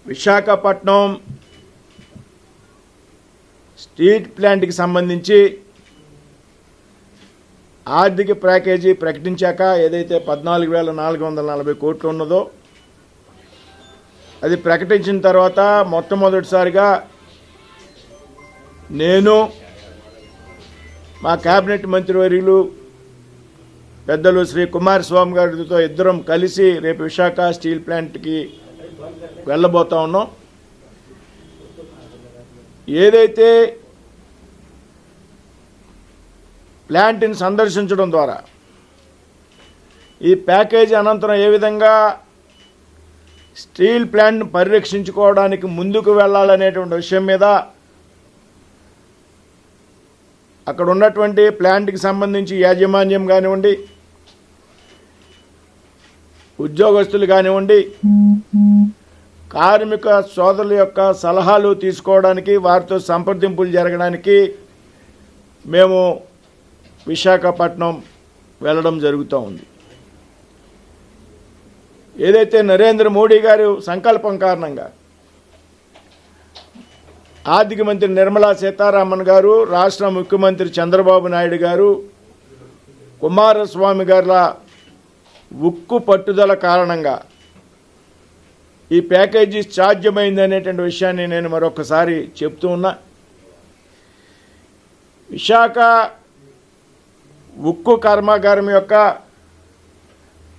Visakhapatnam steel ప్లాంట్కి సంబంధించి ఆర్థిక ప్యాకేజీ ప్రకటించాక ఏదైతే 14,440 కోట్లు ఉన్నదో అది ప్రకటించిన తర్వాత మొట్టమొదటిసారిగా నేను మా కేబినెట్ మంత్రివర్యులు పెద్దలు శ్రీ కుమారస్వామి గారితో ఇద్దరం కలిసి రేపు విశాఖ స్టీల్ ప్లాంట్కి వెళ్ళబోతా ఉన్నాం. ఏదైతే ప్లాంట్ని సందర్శించడం ద్వారా ఈ ప్యాకేజీ అనంతరం ఏ విధంగా స్టీల్ ప్లాంట్ను పరిరక్షించుకోవడానికి ముందుకు వెళ్ళాలనేటువంటి విషయం మీద అక్కడ ఉన్నటువంటి ప్లాంట్కి సంబంధించి యాజమాన్యం కానివ్వండి, ఉద్యోగస్తులు కానివ్వండి, కార్మిక సోదరుల యొక్క సలహాలు తీసుకోవడానికి, వారితో సంప్రదింపులు జరగడానికి మేము విశాఖపట్నం వెళ్ళడం జరుగుతూ ఉంది. ఏదైతే నరేంద్ర మోడీ గారు సంకల్పం కారణంగా ఆర్థిక మంత్రి నిర్మలా సీతారామన్ గారు, రాష్ట్ర ముఖ్యమంత్రి చంద్రబాబు నాయుడు గారు, కుమారస్వామి గారుల ఉక్కు పట్టుదల కారణంగా ఈ ప్యాకేజీ సాధ్యమైంది అనేటువంటి విషయాన్ని నేను మరొకసారి చెప్తూ ఉన్నా. విశాఖ ఉక్కు కర్మాగారం యొక్క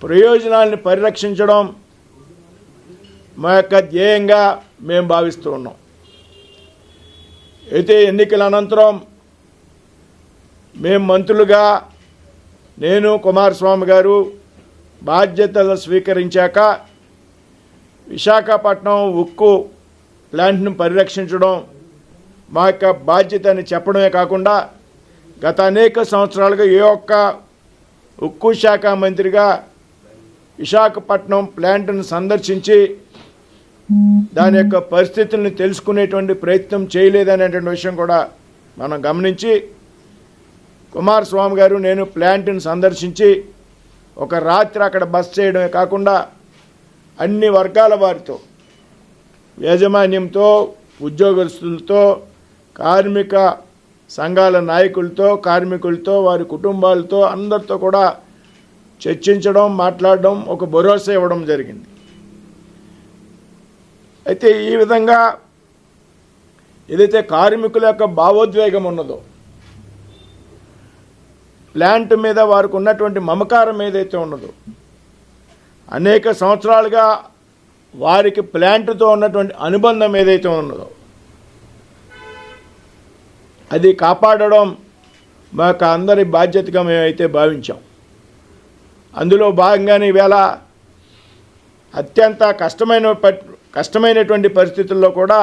ప్రయోజనాలను పరిరక్షించడం మా యొక్క ధ్యేయంగా మేము భావిస్తూ ఉన్నాం. అయితే ఎన్నికల అనంతరం మేము మంత్రులుగా నేను, కుమారస్వామి గారు బాధ్యతలు స్వీకరించాక విశాఖపట్నం ఉక్కు ప్లాంట్ను పరిరక్షించడం మా యొక్క బాధ్యత అని చెప్పడమే కాకుండా గత అనేక సంవత్సరాలుగా ఏ ఒక్క ఉక్కు శాఖ మంత్రిగా విశాఖపట్నం ప్లాంట్ను సందర్శించి దాని యొక్క పరిస్థితులను తెలుసుకునేటువంటి ప్రయత్నం చేయలేదనేటువంటి విషయం కూడా మనం గమనించి కుమారస్వామి గారు నేను ప్లాంట్ను సందర్శించి ఒక రాత్రి అక్కడ బస చేయడమే కాకుండా అన్ని వర్గాల వారితో, యాజమాన్యంతో, ఉద్యోగస్తులతో, కార్మిక సంఘాల నాయకులతో, కార్మికులతో, వారి కుటుంబాలతో అందరితో కూడా చర్చించడం, మాట్లాడడం, ఒక భరోసా ఇవ్వడం జరిగింది. అయితే ఈ విధంగా ఏదైతే కార్మికుల యొక్క భావోద్వేగం ఉన్నదో, ప్లాంట్ మీద వారికి ఉన్నటువంటి మమకారం ఏదైతే ఉన్నదో, అనేక సంవత్సరాలుగా వారికి ప్లాంట్తో ఉన్నటువంటి అనుబంధం ఏదైతే ఉన్నదో అది కాపాడడం మా యొక్క అందరి బాధ్యతగా మేమైతే భావించాం. అందులో భాగంగానే ఈవేళ అత్యంత కష్టమైనటువంటి పరిస్థితుల్లో కూడా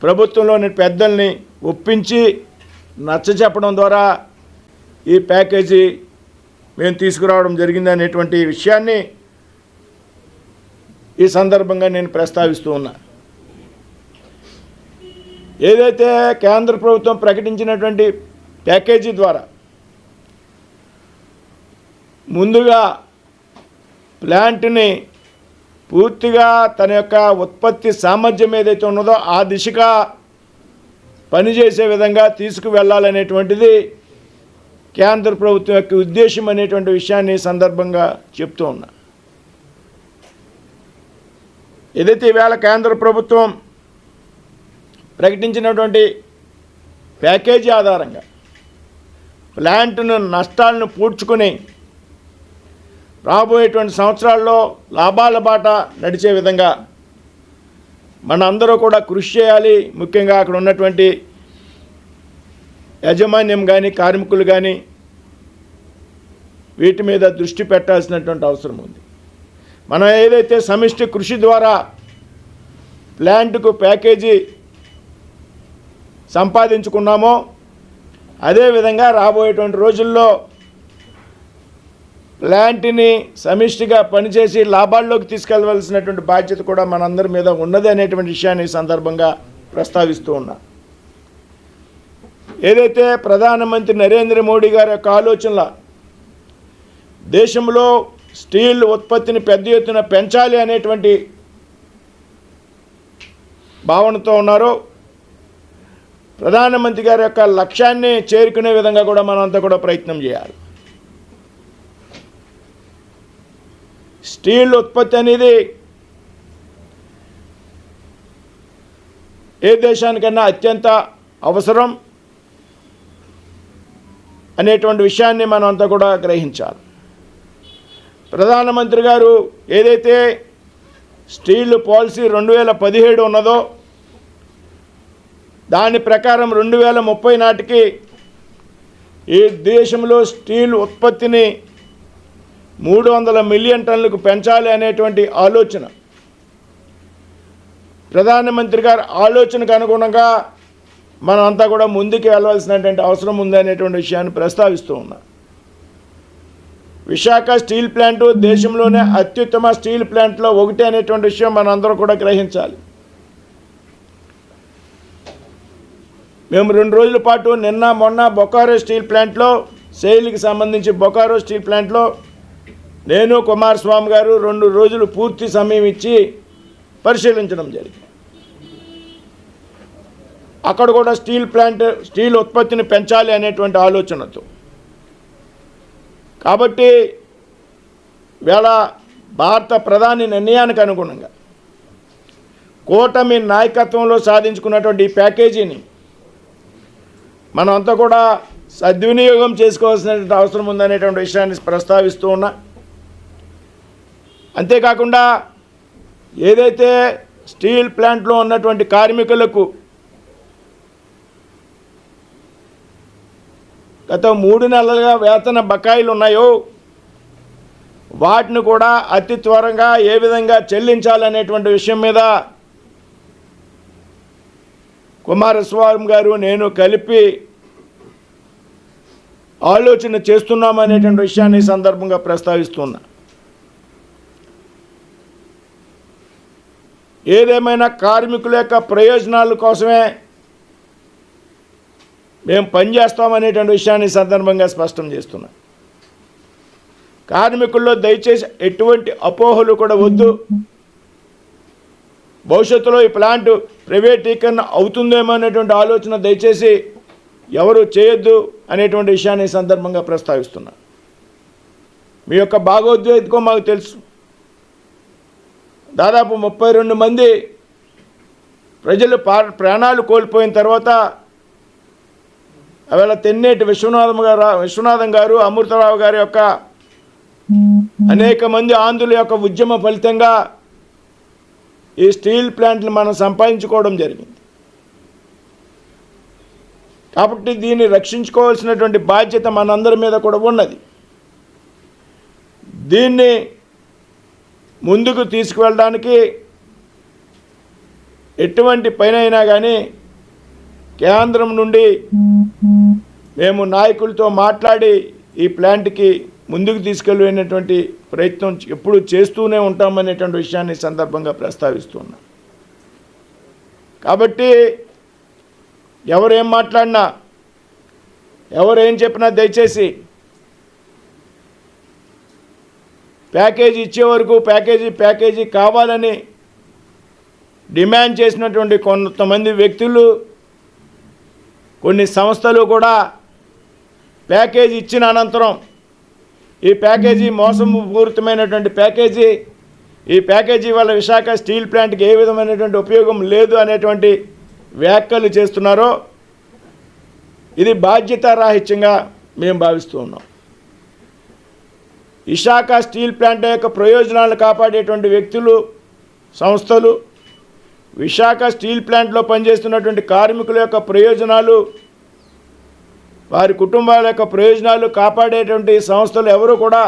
ప్రభుత్వంలోని పెద్దల్ని ఒప్పించి నచ్చచెప్పడం ద్వారా ఈ ప్యాకేజీ మేము తీసుకురావడం జరిగింది అనేటువంటి విషయాన్ని ఈ సందర్భంగా నేను ప్రస్తావిస్తూ ఉన్నా. ఏదైతే కేంద్ర ప్రభుత్వం ప్రకటించినటువంటి ప్యాకేజీ ద్వారా ముందుగా ప్లాంట్ని పూర్తిగా తన యొక్క ఉత్పత్తి సామర్థ్యం ఏదైతే ఉన్నదో ఆ దిశగా పనిచేసే విధంగా తీసుకువెళ్ళాలనేటువంటిది కేంద్ర ప్రభుత్వం యొక్క ఉద్దేశం అనేటువంటి విషయాన్ని సందర్భంగా చెప్తూ ఉన్నా. ఏదైతే ఈవేళ కేంద్ర ప్రభుత్వం ప్రకటించినటువంటి ప్యాకేజీ ఆధారంగా ప్లాంట్ను నష్టాలను పూడ్చుకొని రాబోయేటువంటి సంవత్సరాల్లో లాభాల బాట నడిచే విధంగా మన అందరూ కూడా కృషి చేయాలి. ముఖ్యంగా అక్కడ ఉన్నటువంటి యాజమాన్యం కానీ, కార్మికులు కానీ వీటి మీద దృష్టి పెట్టాల్సినటువంటి అవసరం ఉంది. మనం ఏదైతే సమిష్టి కృషి ద్వారా ప్లాంట్కు ప్యాకేజీ సంపాదించుకున్నామో అదేవిధంగా రాబోయేటువంటి రోజుల్లో ప్లాంట్ని సమిష్టిగా పనిచేసి లాభాల్లోకి తీసుకెళ్లవలసినటువంటి బాధ్యత కూడా మనందరి మీద ఉన్నది అనేటువంటి విషయాన్ని ఈ సందర్భంగా ప్రస్తావిస్తూ ఉన్నా. ఏదైతే ప్రధానమంత్రి నరేంద్ర మోడీ గారి యొక్క ఆలోచనల దేశంలో స్టీల్ ఉత్పత్తిని పెద్ద ఎత్తున పెంచాలి అనేటువంటి భావనతో ఉన్నారో ప్రధానమంత్రి గారి యొక్క లక్ష్యాన్ని చేరుకునే విధంగా కూడా మనంతా కూడా ప్రయత్నం చేయాలి. స్టీల్ ఉత్పత్తి అనేది ఏ దేశానికన్నా అత్యంత అవసరం అనేటువంటి విషయాన్ని మనం అంతా కూడా గ్రహించాలి. ప్రధానమంత్రి గారు ఏదైతే స్టీల్ పాలసీ 2017 ఉన్నదో దాని ప్రకారం 2030 నాటికి ఈ దేశంలో స్టీల్ ఉత్పత్తిని 300 మిలియన్ టన్నులకు పెంచాలి అనేటువంటి ఆలోచన, ప్రధానమంత్రి గారి ఆలోచనకు అనుగుణంగా మనం అంతా కూడా ముందుకు వెళ్ళవలసినటువంటి అవసరం ఉందనేటువంటి విషయాన్ని ప్రస్తావిస్తూ ఉన్నా. విశాఖ స్టీల్ ప్లాంటు దేశంలోనే అత్యుత్తమ స్టీల్ ప్లాంట్లో ఒకటి అనేటువంటి విషయం మనం అందరూ కూడా గ్రహించాలి. మేము 2 రోజుల పాటు నిన్న మొన్న బొకారో స్టీల్ ప్లాంట్లో సెయిల్కి సంబంధించి బొకారో స్టీల్ ప్లాంట్లో నేను కుమారస్వామి గారు 2 రోజులు పూర్తి సమయం ఇచ్చి పరిశీలించడం జరిగింది. అక్కడ కూడా స్టీల్ ఉత్పత్తిని పెంచాలి అనేటువంటి ఆలోచనతో. కాబట్టి వేళ భారత ప్రధాని నిర్ణయానికి అనుగుణంగా కూటమి నాయకత్వంలో సాధించుకున్నటువంటి ఈ ప్యాకేజీని మనం అంతా కూడా సద్వినియోగం చేసుకోవాల్సినటువంటి అవసరం ఉందనేటువంటి విషయాన్ని ప్రస్తావిస్తూ ఉన్నా. అంతేకాకుండా ఏదైతే స్టీల్ ప్లాంట్లో ఉన్నటువంటి కార్మికులకు గత 3 నెలలుగా వేతన బకాయిలు ఉన్నాయో వాటిని కూడా అతి త్వరగా ఏ విధంగా చెల్లించాలనేటువంటి విషయం మీద కుమారస్వామి గారు నేను కలిపి ఆలోచన చేస్తున్నామనేటువంటి విషయాన్ని సందర్భంగా ప్రస్తావిస్తున్నా. ఏదేమైనా కార్మికుల యొక్క ప్రయోజనాల కోసమే మేము పనిచేస్తామనేటువంటి విషయాన్ని సందర్భంగా స్పష్టం చేస్తున్నాం. కార్మికుల్లో దయచేసి ఎటువంటి అపోహలు కూడా వద్దు. భవిష్యత్తులో ఈ ప్లాంట్ ప్రైవేటీకరణ అవుతుందేమో అనేటువంటి ఆలోచన దయచేసి ఎవరు చేయొద్దు అనేటువంటి విషయాన్ని సందర్భంగా ప్రస్తావిస్తున్నా. మీ యొక్క భాగోద్వేగం మాకు తెలుసు. దాదాపు 32 మంది ప్రజలు ప్రాణాలు కోల్పోయిన తర్వాత అవేళ తెన్నేటి విశ్వనాథం గారు అమృతరావు గారి యొక్క అనేక మంది ఆంధ్రుల యొక్క ఉద్యమ ఫలితంగా ఈ స్టీల్ ప్లాంట్లు మనం సంపాదించుకోవడం జరిగింది. కాబట్టి దీన్ని రక్షించుకోవాల్సినటువంటి బాధ్యత మనందరి మీద కూడా ఉన్నది. దీన్ని ముందుకు తీసుకువెళ్ళడానికి ఎటువంటి పైనైనా కానీ కేంద్రం నుండి మేము నాయకులతో మాట్లాడి ఈ ప్లాంట్కి ముందుకు తీసుకెళ్ళినటువంటి ప్రయత్నం ఎప్పుడు చేస్తూనే ఉంటామనేటువంటి విషయాన్ని సందర్భంగా ప్రస్తావిస్తున్నాం. కాబట్టి ఎవరేం మాట్లాడినా ఎవరేం చెప్పినా దయచేసి ప్యాకేజీ ఇచ్చే వరకు ప్యాకేజీ కావాలని డిమాండ్ చేసినటువంటి కొంతమంది వ్యక్తులు, కొన్ని సంస్థలు కూడా ప్యాకేజీ ఇచ్చిన అనంతరం ఈ ప్యాకేజీ మోసపూరితమైనటువంటి ప్యాకేజీ, ఈ ప్యాకేజీ వల్ల విశాఖ స్టీల్ ప్లాంట్కి ఏ విధమైనటువంటి ఉపయోగం లేదు అనేటువంటి వ్యాఖ్యలు చేస్తున్నారో ఇది బాధ్యతారాహిత్యంగా మేము భావిస్తూ ఉన్నాం. విశాఖ స్టీల్ ప్లాంట్ యొక్క ప్రయోజనాలను కాపాడేటువంటి వ్యక్తులు, సంస్థలు, విశాఖ స్టీల్ ప్లాంట్లో పనిచేస్తున్నటువంటి కార్మికుల యొక్క ప్రయోజనాలు, వారి కుటుంబాల యొక్క ప్రయోజనాలు కాపాడేటువంటి సంస్థలు ఎవరు కూడా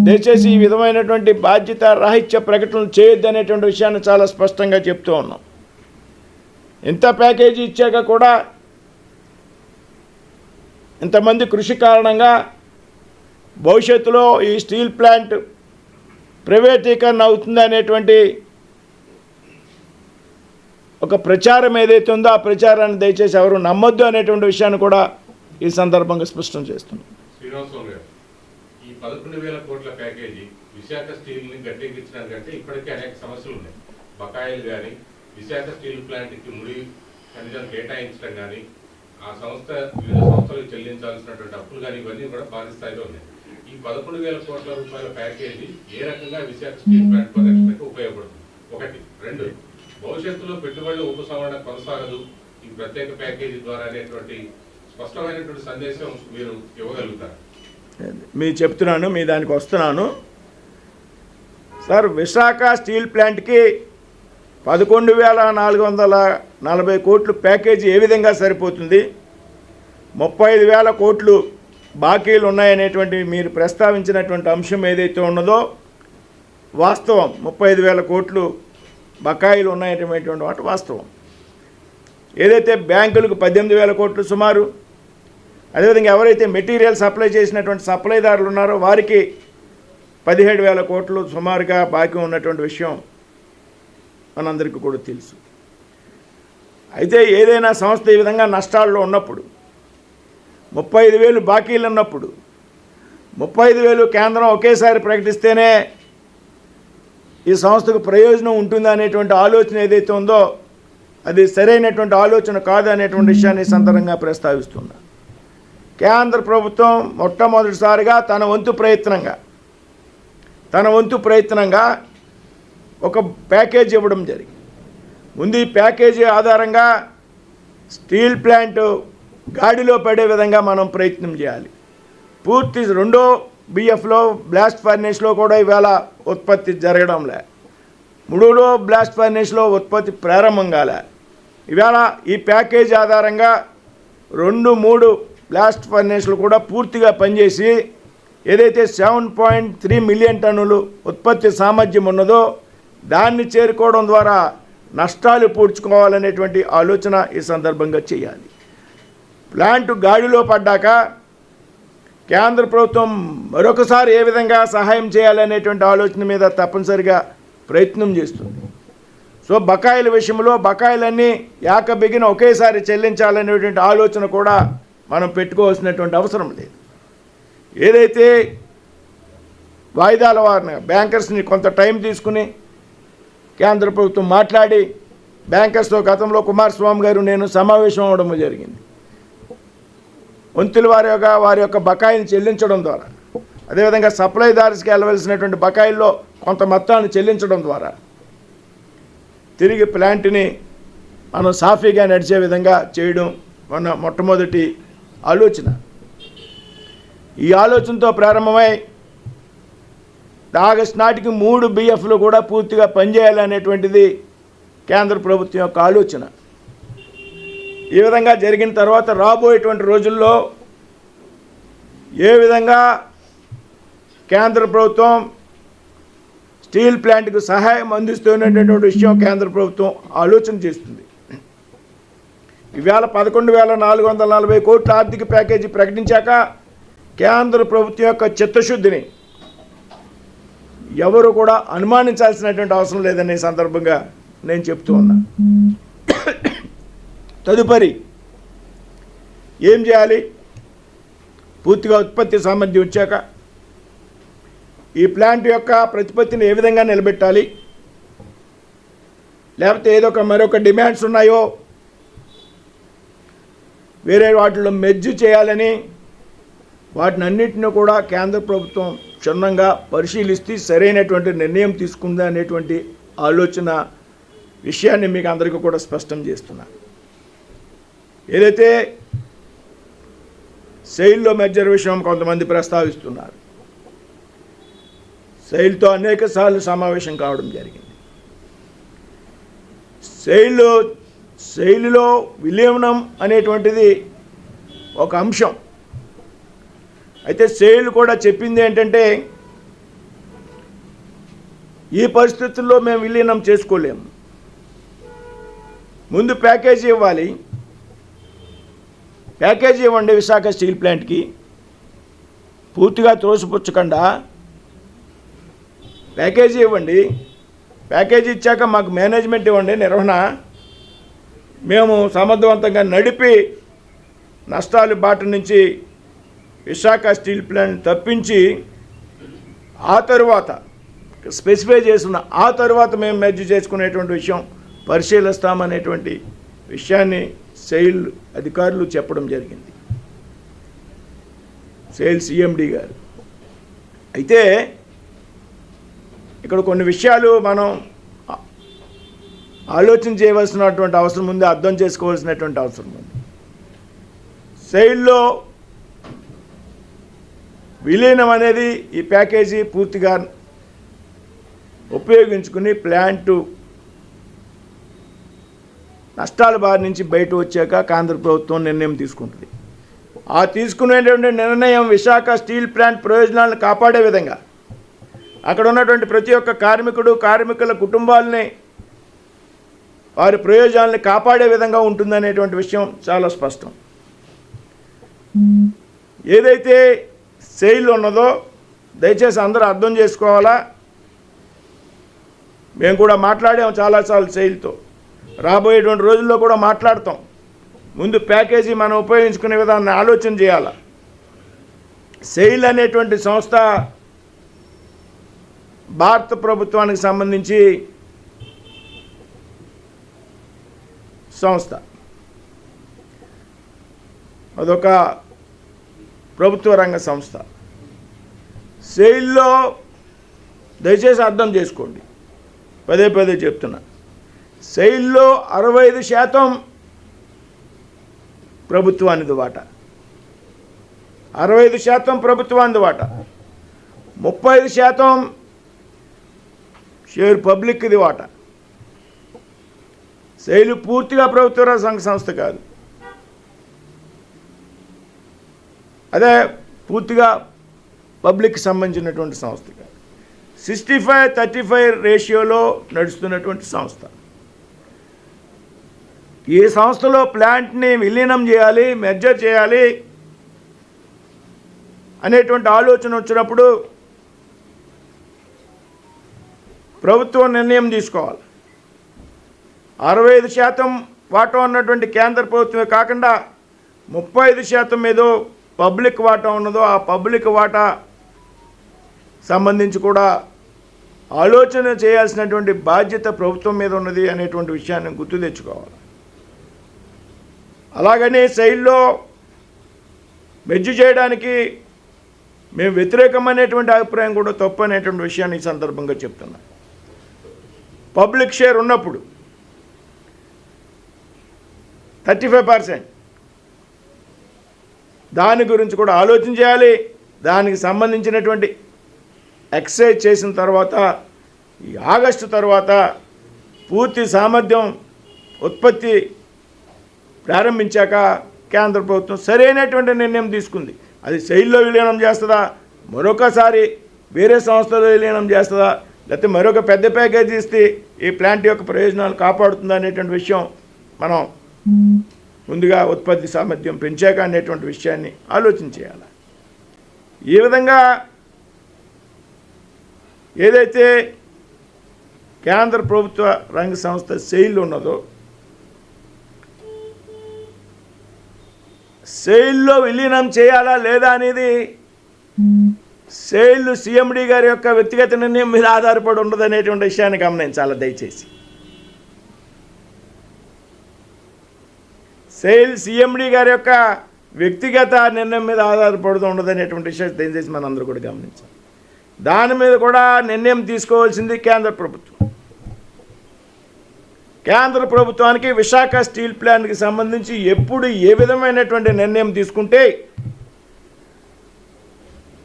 దయచేసి ఈ విధమైనటువంటి బాధ్యత రాహిత్య ప్రకటనలు చేయొద్దు అనేటువంటి విషయాన్ని చాలా స్పష్టంగా చెప్తూ ఉన్నాం. ఇంత ప్యాకేజీ ఇచ్చాక కూడా ఇంతమంది కృషి కారణంగా భవిష్యత్తులో ఈ స్టీల్ ప్లాంట్ ప్రైవేటీకరణ అవుతుంది అనేటువంటి ఒక ప్రచారం ఏదైతే ఉందో ఆ ప్రచారాన్ని దయచేసి ఎవరు నమ్మొద్దు అనేటువంటి విషయాన్ని కూడా ఈ సందర్భంగా స్పష్టం చేస్తున్నాం. శ్రీనివాసరావు గారు, ఈ 11,000 కోట్ల ప్యాకేజీ విశాఖ స్టీల్ని గట్టెక్కించడానికంటే ఇప్పటికే అనేక సమస్యలు ఉన్నాయి. బకాయిలు కానీ, విశాఖ స్టీల్ ప్లాంట్కి ముడి ఖనిజాలు కేటాయించడం కానీ ఆ సంస్థ వివిధ సంస్థలకు చెల్లించాల్సినటువంటి అప్పులు కానీ ఇవన్నీ కూడా భారీ స్థాయిలో ఉన్నాయి. ఈ 11,000 కోట్ల రూపాయల ప్యాకేజీ ఏ రకంగా విశాఖ స్టీల్ ప్లాంట్ పరిరక్షణకు ఉపయోగపడుతుంది? ఒకటి. రెండు, భవిష్యత్తులో పెట్టుబడుల ఉపసంహరణ కొనసాగదు ఈ ప్రత్యేక ప్యాకేజీ ద్వారా అనేటువంటి స్పష్టమైనటువంటి సందేశం మీరు ఇవ్వగలుగుతారు? మీరు చెప్తున్నాను, మీ దానికి వస్తున్నాను సార్. విశాఖ స్టీల్ ప్లాంట్కి 11,440 కోట్లు ప్యాకేజీ ఏ విధంగా సరిపోతుంది? 35,000 కోట్లు బాకీలు ఉన్నాయనేటువంటి మీరు ప్రస్తావించినటువంటి అంశం ఏదైతే ఉన్నదో వాస్తవం. 35,000 కోట్లు బకాయిలు ఉన్నాయనేటువంటి వాటి వాస్తవం. ఏదైతే బ్యాంకులకు 18,000 కోట్లు సుమారు, అదేవిధంగా ఎవరైతే మెటీరియల్ సప్లై చేసినటువంటి సప్లైదారులు ఉన్నారో వారికి 17,000 కోట్లు సుమారుగా బాకీ ఉన్నటువంటి విషయం మనందరికీ కూడా తెలుసు. అయితే ఏదైనా సంస్థ ఈ విధంగా నష్టాల్లో ఉన్నప్పుడు 35,000 బాకీలు ఉన్నప్పుడు 35,000 కేంద్రం ఒకేసారి ప్రకటిస్తేనే ఈ సంస్థకు ప్రయోజనం ఉంటుంది అనేటువంటి ఆలోచన ఏదైతే ఉందో అది సరైనటువంటి ఆలోచన కాదు అనేటువంటి విషయాన్ని సందర్భంగా ప్రస్తావిస్తున్నా. కేంద్ర ప్రభుత్వం మొట్టమొదటిసారిగా తన వంతు ప్రయత్నంగా ఒక ప్యాకేజ్ ఇవ్వడం జరిగింది. ముందు ఈ ప్యాకేజీ ఆధారంగా స్టీల్ ప్లాంట్ గాడిలో పడే విధంగా మనం ప్రయత్నం చేయాలి. పూర్తి రెండో బిఎఫ్లో బ్లాస్ట్ ఫర్నేస్లో కూడా ఇవాళ ఉత్పత్తి జరగడంలే, మూడోలో బ్లాస్ట్ ఫర్నేస్లో ఉత్పత్తి ప్రారంభం కాలే. ఇవాళ ఈ ప్యాకేజీ ఆధారంగా 2-3 బ్లాస్ట్ ఫర్నేస్లు కూడా పూర్తిగా పనిచేసి ఏదైతే 7.3 మిలియన్ టన్నులు ఉత్పత్తి సామర్థ్యం ఉన్నదో దాన్ని చేరుకోవడం ద్వారా నష్టాలు పూడ్చుకోవాలనేటువంటి ఆలోచన ఈ సందర్భంగా చేయాలి. ప్లాంట్ గాడిలో పడ్డాక కేంద్ర ప్రభుత్వం మరొకసారి ఏ విధంగా సహాయం చేయాలనేటువంటి ఆలోచన మీద తప్పనిసరిగా ప్రయత్నం చేస్తుంది. సో బకాయిల విషయంలో బకాయిలన్నీ ఏకబిగిన ఒకేసారి చెల్లించాలనేటువంటి ఆలోచన కూడా మనం పెట్టుకోవాల్సినటువంటి అవసరం లేదు. ఏదైతే వాయిదాల వారిని బ్యాంకర్స్ని కొంత టైం తీసుకుని కేంద్ర ప్రభుత్వం మాట్లాడి బ్యాంకర్స్తో గతంలో కుమారస్వామి గారు నేను సమావేశం అవ్వడం జరిగింది. వంతుల వారి యొక్క బకాయిని చెల్లించడం ద్వారా, అదేవిధంగా సప్లైదార్స్కి వెళ్ళవలసినటువంటి బకాయిల్లో కొంత మొత్తాన్ని చెల్లించడం ద్వారా తిరిగి ప్లాంట్ని మనం సాఫీగా నడిచే విధంగా చేయడం మన మొట్టమొదటి ఆలోచన. ఈ ఆలోచనతో ప్రారంభమై ఆగస్టు నాటికి 3 బిఎఫ్లు కూడా పూర్తిగా పనిచేయాలనేటువంటిది కేంద్ర ప్రభుత్వం యొక్క ఆలోచన. ఈ విధంగా జరిగిన తర్వాత రాబోయేటువంటి రోజుల్లో ఏ విధంగా కేంద్ర ప్రభుత్వం స్టీల్ ప్లాంట్కు సహాయం అందిస్తున్నటువంటి విషయం కేంద్ర ప్రభుత్వం ఆలోచన చేస్తుంది. ఇవాళ 11,440 కోట్ల ఆర్థిక ప్యాకేజీ ప్రకటించాక కేంద్ర ప్రభుత్వం యొక్క చిత్తశుద్ధిని ఎవరు కూడా అనుమానించాల్సినటువంటి అవసరం లేదనే సందర్భంగా నేను చెప్తూ ఉన్నా. తదుపరి ఏం చేయాలి? పూర్తిగా ఉత్పత్తి సామర్థ్యం వచ్చాక ఈ ప్లాంట్ యొక్క ప్రతిపత్తిని ఏ విధంగా నిలబెట్టాలి, లేకపోతే మరొక డిమాండ్స్ ఉన్నాయో వేరే వాటిలో మెర్జ్ చేయాలని వాటిని అన్నింటినీ కూడా కేంద్ర ప్రభుత్వం క్షుణ్ణంగా పరిశీలిస్తే సరైనటువంటి నిర్ణయం తీసుకుందా అనేటువంటి ఆలోచన విషయాన్ని మీకు అందరికీ కూడా స్పష్టం చేస్తున్నా. ఏదైతే సెయిల్లో మెర్జర్ విషయం కొంతమంది ప్రస్తావిస్తున్నారు, సెయిల్తో అనేక సార్లు సమావేశం కావడం జరిగింది. సెయిల్లో విలీనం అనేటువంటిది ఒక అంశం. అయితే సెయిల్ కూడా చెప్పింది ఏంటంటే ఈ పరిస్థితుల్లో మేము విలీనం చేసుకోలేము, ముందు ప్యాకేజీ ఇవ్వాలి, ప్యాకేజీ ఇవ్వండి విశాఖ స్టీల్ ప్లాంట్కి, పూర్తిగా త్రోసిపుచ్చకుండా ప్యాకేజీ ఇవ్వండి, ప్యాకేజీ ఇచ్చాక మాకు మేనేజ్మెంట్ ఇవ్వండి, నిర్వహణ, మేము సమర్థవంతంగా నడిపి నష్టాలు బాట నుంచి విశాఖ స్టీల్ ప్లాంట్ తప్పించి ఆ తరువాత స్పెసిఫై చేస్తున్న ఆ తరువాత మేము మెర్జ్ చేసుకునేటువంటి విషయం పరిశీలిస్తామనేటువంటి విషయాన్ని సెయిల్ అధికారులు చెప్పడం జరిగింది, సెయిల్ సిఎండి గారు. అయితే ఇక్కడ కొన్ని విషయాలు మనం ఆలోచన చేయవలసినటువంటి అవసరం ఉంది, అర్థం చేసుకోవాల్సినటువంటి అవసరం ఉంది. సెయిల్లో విలీనం అనేది ఈ ప్యాకేజీ పూర్తిగా ఉపయోగించుకుని ప్లాంటు నష్టాల బారి నుంచి బయట వచ్చాక కేంద్ర ప్రభుత్వం నిర్ణయం తీసుకుంటుంది. ఆ తీసుకునేటువంటి నిర్ణయం విశాఖ స్టీల్ ప్లాంట్ ప్రయోజనాలను కాపాడే విధంగా, అక్కడ ఉన్నటువంటి ప్రతి ఒక్క కార్మికుల కుటుంబాలని వారి ప్రయోజనాలను కాపాడే విధంగా ఉంటుందనేటువంటి విషయం చాలా స్పష్టం. ఏదైతే సెయిల్ ఉన్నదో దయచేసి అందరూ అర్థం చేసుకోవాలా. మేము కూడా మాట్లాడాము చాలాసార్లు సెయిల్తో, రాబోయేటువంటి రోజుల్లో కూడా మాట్లాడతాం. ముందు ప్యాకేజీ మనం ఉపయోగించుకునే విధాన్ని ఆలోచన చేయాలి. సెయిల్ అనేటువంటి సంస్థ భారత ప్రభుత్వానికి సంబంధించి సంస్థ, అదొక ప్రభుత్వ రంగ సంస్థ. సెయిల్లో దయచేసి అర్థం చేసుకోండి, పదే పదే చెప్తున్నా, సెయిల్లో 65% ప్రభుత్వానిది వాటా, 65% ప్రభుత్వానిది వాటా, 35% షేర్ పబ్లిక్ది వాటా. సెయిల్ పూర్తిగా ప్రభుత్వ రంగ సంస్థ కాదు, అదే పూర్తిగా పబ్లిక్కి సంబంధించినటువంటి సంస్థ కాదు. 65-35 రేషియోలో నడుస్తున్నటువంటి సంస్థ. ఈ సంస్థలో ప్లాంట్ని విలీనం చేయాలి, మెర్జర్ చేయాలి అనేటువంటి ఆలోచన వచ్చినప్పుడు ప్రభుత్వం నిర్ణయం తీసుకోవాలి. 65% వాటా ఉన్నటువంటి కేంద్ర ప్రభుత్వమే కాకుండా 35% ఏదో పబ్లిక్ వాటా ఉన్నదో ఆ పబ్లిక్ వాటా సంబంధించి కూడా ఆలోచన చేయాల్సినటువంటి బాధ్యత ప్రభుత్వం మీద ఉన్నది అనేటువంటి విషయాన్ని గుర్తు తెచ్చుకోవాలి. అలాగని సెయిల్లో మెర్జ్ చేయడానికి మేము వ్యతిరేకమైనటువంటి అభిప్రాయం కూడా తప్పు అనేటువంటి విషయాన్ని ఈ సందర్భంగా చెప్తున్నా. పబ్లిక్ షేర్ ఉన్నప్పుడు 35%, దాని గురించి కూడా ఆలోచన చేయాలి. దానికి సంబంధించినటువంటి ఎక్సైజ్ చేసిన తర్వాత ఈ ఆగస్టు తర్వాత పూర్తి సామర్థ్యం ఉత్పత్తి ప్రారంభించాక కేంద్ర ప్రభుత్వం సరైనటువంటి నిర్ణయం తీసుకుంది. అది సెయిల్లో విలీనం చేస్తుందా, మరొకసారి వేరే సంస్థలో విలీనం చేస్తుందా, లేకపోతే మరొక పెద్ద ప్యాకేజీ ఇస్తే ఈ ప్లాంట్ యొక్క ప్రయోజనాలు కాపాడుతుందా అనేటువంటి విషయం మనం ముందుగా ఉత్పత్తి సామర్థ్యం పెంచాక అనేటువంటి విషయాన్ని ఆలోచన చేయాలి. ఈ విధంగా ఏదైతే కేంద్ర ప్రభుత్వ రంగ సంస్థ సెయిల్ ఉన్నదో, సెయిల్లో విలీనం చేయాలా లేదా అనేది సెయిల్ సిఎండి గారి యొక్క వ్యక్తిగత నిర్ణయం మీద ఆధారపడి ఉండదు అనేటువంటి విషయాన్ని గమనించాలి దయచేసి. సెయిల్ సిఎండి గారి యొక్క వ్యక్తిగత నిర్ణయం మీద ఆధారపడుతూ ఉండదు అనేటువంటి విషయం దయచేసి మనం అందరూ కూడా గమనించాలి. దాని మీద కూడా నిర్ణయం తీసుకోవాల్సింది కేంద్ర ప్రభుత్వం. కేంద్ర ప్రభుత్వానికి విశాఖ స్టీల్ ప్లాంట్కి సంబంధించి ఎప్పుడు ఏ విధమైనటువంటి నిర్ణయం తీసుకుంటే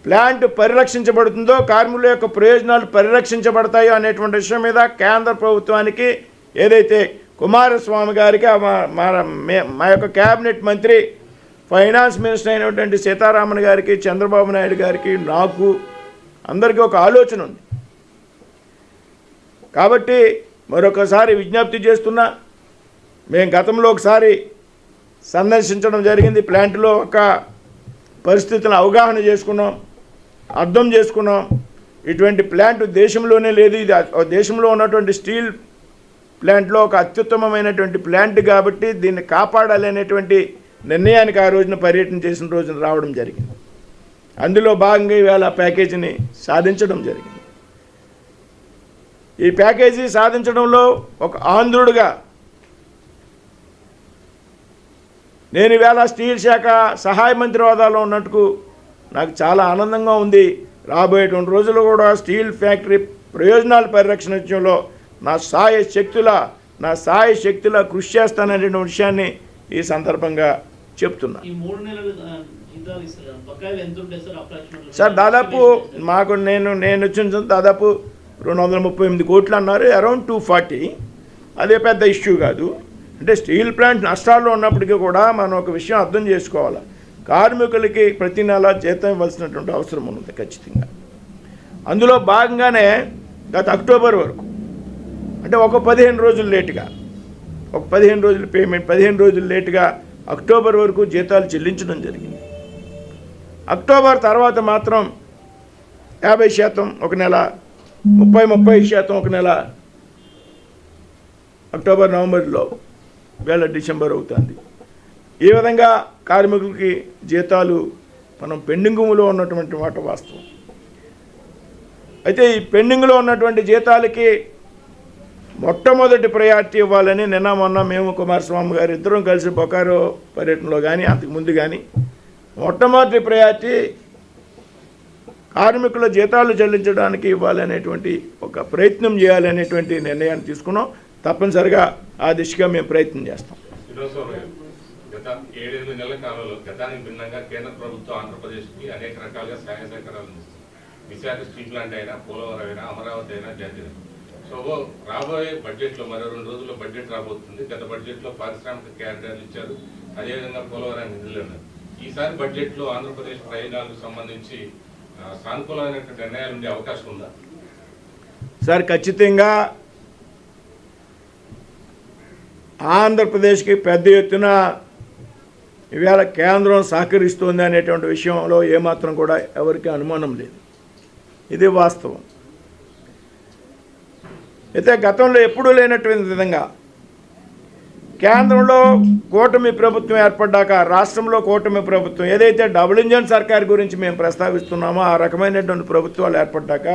ప్లాంట్ పరిరక్షించబడుతుందో, కార్మికుల యొక్క ప్రయోజనాలు పరిరక్షించబడతాయో అనేటువంటి విషయం మీద కేంద్ర ప్రభుత్వానికి ఏదైతే కుమారస్వామి గారికి మా యొక్క క్యాబినెట్ మంత్రి ఫైనాన్స్ మినిస్టర్ అయినటువంటి సీతారామన్ గారికి, చంద్రబాబు నాయుడు గారికి, నాకు అందరికీ ఒక ఆలోచన ఉంది. కాబట్టి మరొకసారి విజ్ఞప్తి చేస్తున్నా, మేము గతంలో ఒకసారి సందర్శించడం జరిగింది. ప్లాంట్లో ఒక పరిస్థితులను అవగాహన చేసుకున్నాం, అర్థం చేసుకున్నాం. ఇటువంటి ప్లాంట్ దేశంలోనే లేదు. ఇది దేశంలో ఉన్నటువంటి స్టీల్ ప్లాంట్లో ఒక అత్యుత్తమమైనటువంటి ప్లాంట్ కాబట్టి దీన్ని కాపాడాలి అనేటువంటి నిర్ణయానికి ఆ రోజున పర్యటన చేసిన రోజున రావడం జరిగింది. అందులో భాగంగా ఇవాళ ప్యాకేజీని సాధించడం జరిగింది. ఈ ప్యాకేజీ సాధించడంలో ఒక ఆంధ్రుడిగా నేను ఈవేళ స్టీల్ శాఖ సహాయ మంత్రి హోదాలో ఉన్నట్టుకు నాకు చాలా ఆనందంగా ఉంది. రాబోయేటువంటి రోజుల్లో కూడా స్టీల్ ఫ్యాక్టరీ ప్రయోజనాల పరిరక్షణ విషయంలో నా సాయ శక్తుల కృషి చేస్తాననేటువంటి విషయాన్ని ఈ సందర్భంగా చెప్తున్నా. సార్ దాదాపు మాకు నేను వచ్చిన దాదాపు 238 కోట్లు అన్నారు, అరౌండ్ 240. అదే పెద్ద ఇష్యూ కాదు. అంటే స్టీల్ ప్లాంట్ నష్టాల్లో ఉన్నప్పటికీ కూడా మనం ఒక విషయం అర్థం చేసుకోవాలి. కార్మికులకి ప్రతి నెల జీతం ఇవ్వాల్సినటువంటి అవసరం ఉన్నది ఖచ్చితంగా. అందులో భాగంగానే గత అక్టోబర్ వరకు అంటే ఒక 15 రోజులు లేటుగా, ఒక 15 రోజులు పేమెంట్ 15 రోజులు లేటుగా అక్టోబర్ వరకు జీతాలు చెల్లించడం జరిగింది. అక్టోబర్ తర్వాత మాత్రం 50% ఒక నెల, 35% ఒక నెల, అక్టోబర్ నవంబర్లో వేళ డిసెంబర్ అవుతుంది. ఈ విధంగా కార్మికులకి జీతాలు మనం పెండింగులో ఉన్నటువంటి మాట వాస్తవం. అయితే ఈ పెండింగ్లో ఉన్నటువంటి జీతాలకి మొట్టమొదటి ప్రయారిటీ ఇవ్వాలని నిన్న మొన్న మేము కుమారస్వామి గారు ఇద్దరం కలిసి బొకారో పర్యటనలో కానీ అంతకుముందు కానీ మొట్టమొదటి ప్రయారిటీ కార్మికుల జీతాలు చెల్లించడానికి ఇవ్వాలనేటువంటి ఒక ప్రయత్నం చేయాలనేటువంటి నిర్ణయాన్ని తీసుకున్నాం. తప్పనిసరిగా ఆ దిశగా మేము ప్రయత్నం చేస్తాం. గత 7-8 నెలల కాలంలో గతానికి భిన్నంగా కేంద్ర ప్రభుత్వం ఆంధ్రప్రదేశ్కి అనేక రకాలుగా సహాయ సహకారాలు అందిస్తుంది. విశాఖ స్టీల్ ప్లాంట్ అయినా, పోలవరం అయినా, అమరావతి అయినా, జాతీయ. సో రాబోయే బడ్జెట్లో మరో 2 రోజుల్లో బడ్జెట్ రాబోతుంది. గత బడ్జెట్లో పారిశ్రామిక క్యారిటర్లు ఇచ్చారు, అదేవిధంగా పోలవరానికి నిధులు ఉన్నారు. ఈసారి బడ్జెట్లో ఆంధ్రప్రదేశ్ ప్రయోజనాలకు సంబంధించి సానుకూలమైనటువంటి నిర్ణయాలు ఉండే అవకాశం ఉందా? సార్ ఖచ్చితంగా ఆంధ్రప్రదేశ్కి పెద్ద ఎత్తున ఇవాళ కేంద్రం సహకరిస్తుంది అనేటువంటి విషయంలో ఏమాత్రం కూడా ఎవరికి అనుమానం లేదు. ఇది వాస్తవం. అయితే గతంలో ఎప్పుడూ లేనటువంటి విధంగా కేంద్రంలో కూటమి ప్రభుత్వం ఏర్పడ్డాక, రాష్ట్రంలో కూటమి ప్రభుత్వం ఏదైతే డబుల్ ఇంజన్ సర్కార్ గురించి మేము ప్రస్తావిస్తున్నామో ఆ రకమైనటువంటి ప్రభుత్వాలు ఏర్పడ్డాక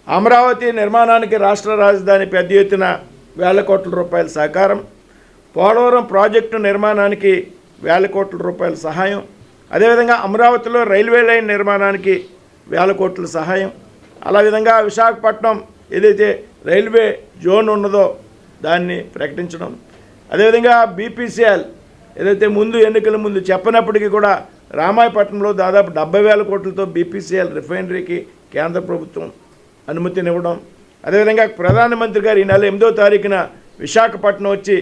అమరావతి నిర్మాణానికి రాష్ట్ర రాజధాని పెద్ద ఎత్తున వేల కోట్ల రూపాయల సహకారం, పోలవరం ప్రాజెక్టు నిర్మాణానికి వేల కోట్ల రూపాయల సహాయం, అదేవిధంగా అమరావతిలో రైల్వే లైన్ నిర్మాణానికి వేల కోట్ల సహాయం, అలా విధంగా విశాఖపట్నం ఏదైతే రైల్వే జోన్ ఉన్నదో దాన్ని ప్రకటించడం, అదేవిధంగా బీపీసీఎల్ ఏదైతే ముందు ఎన్నికల ముందు చెప్పనప్పటికీ కూడా రామాయపట్నంలో దాదాపు 70,000 కోట్లతో బీపీసీఎల్ రిఫైనరీకి కేంద్ర ప్రభుత్వం అనుమతినివ్వడం, అదేవిధంగా ప్రధానమంత్రి గారు ఈ నెల 8వ తారీఖున విశాఖపట్నం వచ్చి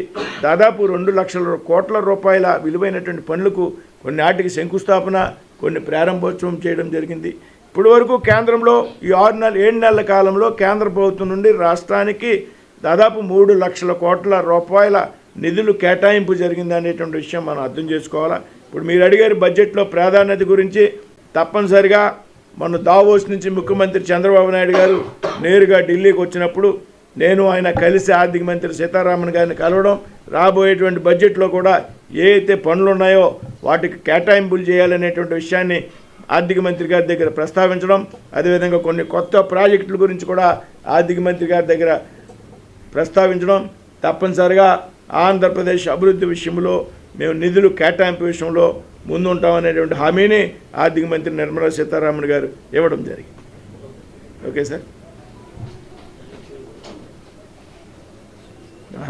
దాదాపు 2 లక్షల కోట్ల రూపాయల విలువైనటువంటి పనులకు కొన్ని నాటికి శంకుస్థాపన, కొన్ని ప్రారంభోత్సవం చేయడం జరిగింది. ఇప్పటి వరకు కేంద్రంలో ఈ 7 నెలల కాలంలో కేంద్ర ప్రభుత్వం నుండి రాష్ట్రానికి దాదాపు 3 లక్షల కోట్ల రూపాయల నిధులు కేటాయింపు జరిగింది అనేటువంటి విషయం మనం అర్థం చేసుకోవాలా. ఇప్పుడు మీరు అడిగారు బడ్జెట్లో ప్రాధాన్యత గురించి. తప్పనిసరిగా మన దావోస్ నుంచి ముఖ్యమంత్రి చంద్రబాబు నాయుడు గారు నేరుగా ఢిల్లీకి వచ్చినప్పుడు నేను ఆయన కలిసి ఆర్థిక మంత్రి సీతారామన్ గారిని కలవడం, రాబోయేటువంటి బడ్జెట్లో కూడా ఏ అయితే పనులు ఉన్నాయో వాటికి కేటాయింపులు చేయాలనేటువంటి విషయాన్ని ఆర్థిక మంత్రి గారి దగ్గర ప్రస్తావించడం, అదేవిధంగా కొన్ని కొత్త ప్రాజెక్టుల గురించి కూడా ఆర్థిక మంత్రి గారి దగ్గర ప్రస్తావించడం, తప్పనిసరిగా ఆంధ్రప్రదేశ్ అభివృద్ధి విషయంలో మేము నిధులు కేటాయింపు విషయంలో ముందుంటామనేటువంటి హామీని ఆర్థిక మంత్రి నిర్మలా సీతారామన్ గారు ఇవ్వడం జరిగింది. Okay sir.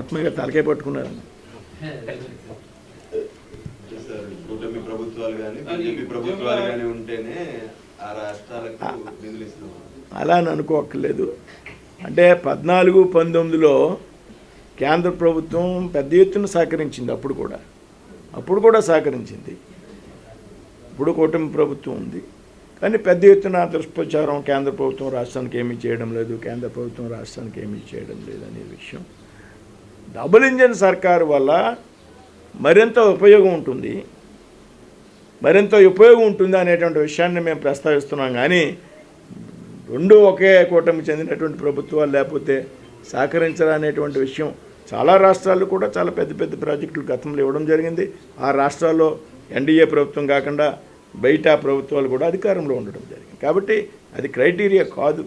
ఆత్మగా తలకాయ పట్టుకున్నారు. కూటమి ప్రభుత్వాలు కానీ బీజేపీ ప్రభుత్వాలు కానీ ఉంటేనే ఆ రాష్ట్రాలకు నిధులు ఇస్తున్నారు అలా అని అనుకోక్కర్లేదు. అంటే 14-19లో కేంద్ర ప్రభుత్వం పెద్ద ఎత్తున సహకరించింది. అప్పుడు కూడా సహకరించింది. ఇప్పుడు కూటమి ప్రభుత్వం ఉంది, కానీ పెద్ద ఎత్తున దుష్ప్రచారం కేంద్ర ప్రభుత్వం రాష్ట్రానికి ఏమీ చేయడం లేదు, కేంద్ర ప్రభుత్వం రాష్ట్రానికి ఏమీ చేయడం లేదు అనే విషయం. డబుల్ ఇంజన్ సర్కారు వల్ల మరింత ఉపయోగం ఉంటుంది అనేటువంటి విషయాన్ని మేము ప్రస్తావిస్తున్నాం. కానీ రెండు ఒకే కూటమికి చెందినటువంటి ప్రభుత్వాలు లేకపోతే సహకరించాలనేటువంటి విషయం చాలా రాష్ట్రాలు కూడా చాలా పెద్ద పెద్ద ప్రాజెక్టులు గతంలో ఇవ్వడం జరిగింది. ఆ రాష్ట్రాల్లో ఎన్డీఏ ప్రభుత్వం కాకుండా బయట ప్రభుత్వాలు కూడా అధికారంలో ఉండడం జరిగింది. కాబట్టి అది క్రైటీరియా కాదు.